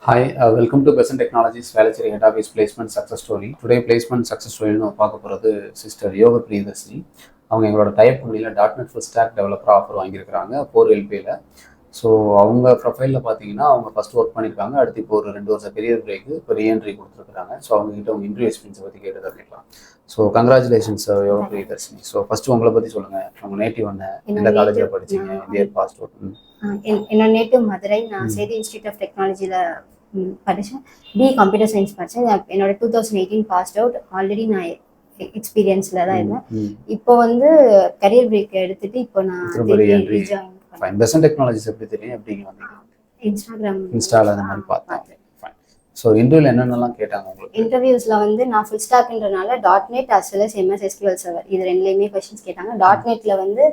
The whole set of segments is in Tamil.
Hi, welcome to Besant Technologies Velachery Database Placement Success Story. Today placement success story நம்ம பார்க்க போகிறது சிஸ்டர் யோகப்ரியதர்ஷினி. அவங்க எங்களோட டைப் கம்பெனியில் .NET Full Stack Developer offer வாங்கியிருக்கிறாங்க 4 LPயில். ஸோ அவங்க ப்ரொஃபைலில் பார்த்தீங்கன்னா அவங்க ஃபஸ்ட் ஒர்க் பண்ணியிருக்காங்க. அடுத்து இப்போ ஒரு 2 வருஷம் கெரியர் பிரேக்கு இப்போ ரீஎன்ட்ரி கொடுத்துருக்காங்க. ஸோ அவங்ககிட்ட அவங்க இன்டர்வியூ எக்ஸ்பீரியன்ஸை பற்றி கேட்டு தெரிஞ்சுக்கலாம். So congratulations Yogapriyadharshini. So first உங்களை பற்றி சொல்லுங்கள். உங்க நேட்டிவ் என்ன, எந்த காலேஜில் படிச்சீங்க, இந்தியர் பாஸ்ட் அவுட்? என்னோட நேட்டிவ் மதுரை. நான் சேதி இன்ஸ்டியூட் ஆஃப் டெக்னாலஜியில் படித்தேன். B.E கம்ப்யூட்டர் சயின்ஸ் படித்தேன். என்னோட 2018 பாஸ்ட் அவுட். ஆல்ரெடி நான் எக்ஸ்பீரியன்ஸில் தான் இருந்தேன். இப்போ வந்து கரியர் பிரேக் எடுத்துட்டு இப்போ நான் பெசன்ட் டெக்னாலஜிஸ் எப்படி தெரியும், எப்படிங்க வந்தீங்க? இன்ஸ்டால அந்த மாதிரி பார்த்தேன். ஸோ இன்டர்வியூவில் என்னென்னலாம் கேட்டாங்க உங்களுக்கு? இன்டர்வியூஸில் வந்து நான் full ஸ்டாக்ன்றனால .NET as well as SQL Server இது ரெண்டுலேயுமே கொஸ்டின்ஸ் கேட்டாங்க. .NETல வந்து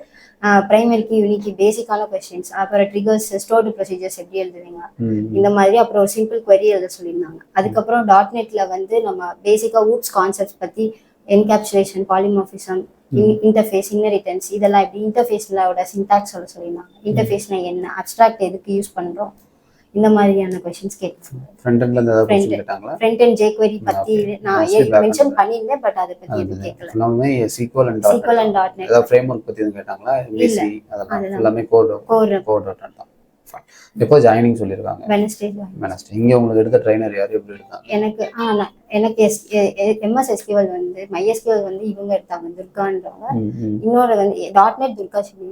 பிரைமரிக்கு யூனிக்கு பேசிக்கான கொஸ்டின்ஸ், அப்புறம் ட்ரிகர்ஸ், ஸ்டோர்டு ப்ரொசீஜர்ஸ் எப்படி எழுதுவீங்க இந்த மாதிரி, அப்புறம் ஒரு சிம்பிள் query எழுத சொல்லியிருந்தாங்க. அதுக்கப்புறம் .NETல வந்து நம்ம பேசிக்காக ஊப்ஸ் கான்செப்ட்ஸ் பற்றி, என்கேப்சுலேஷன், பாலிமார்பிசம், இன்டர்ஃபேஸ், இன்னரிட்டன்ஸ் இதெல்லாம் எப்படி, இன்டர்ஃபேஸ்லோட சின்டாக்ஸ் சொல்ல சொல்லியிருந்தாங்க. இன்டர்ஃபேஸ்னா என்ன, அப்ஸ்ட்ராக்ட் எதுக்கு யூஸ் பண்ணுறோம், இந்த மாதிரியான क्वेश्चंस கேட்டாங்க. ஃப்ரண்ட் எண்ட்ல இருந்து ஏதாவது क्वेश्चन கேட்டாங்களா? ஃப்ரண்ட் எண்ட் jQuery பத்தி நான் மென்ஷன் பண்ணிருந்தேன், பட் அத பத்தி எதுவும் கேட்கல. எல்லாமே SQL and .NET ஏதாவது ஃப்ரேம்வொர்க் பத்தி எதுவும் கேட்டாங்களா? BC அதெல்லாம் எல்லாமே கோட் தான். எப்போ ஜாயினிங் சொல்லிருக்காங்க? வெனஸ்டே. இங்க உங்களுக்கு எடுத்த ட்ரைனர் யார், எப்படி எடுத்தாங்க? எனக்கு MS SQL வந்து MySQL வந்து இவங்க எடுத்தாங்க, துர்கான்றவங்க. இன்னொரு வந்து .NET துர்கா சொல்லி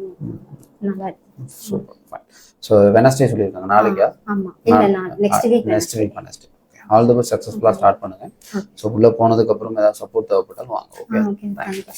நல்லா இருக்கு. Super, fine. ஸோ வெனஸ்டே சொல்லியிருக்காங்க. நாளைக்கா? ஆமா, இல்ல next week Wednesday. All the best, சக்ஸஸ்ஃபுல்லாக ஸ்டார்ட் பண்ணுங்க. ஸோ உள்ள போனதுக்கு அப்புறம் ஏதாவது சப்போர்ட் தேவைப்பட்டாலும் வாங்க. Okay, thank you.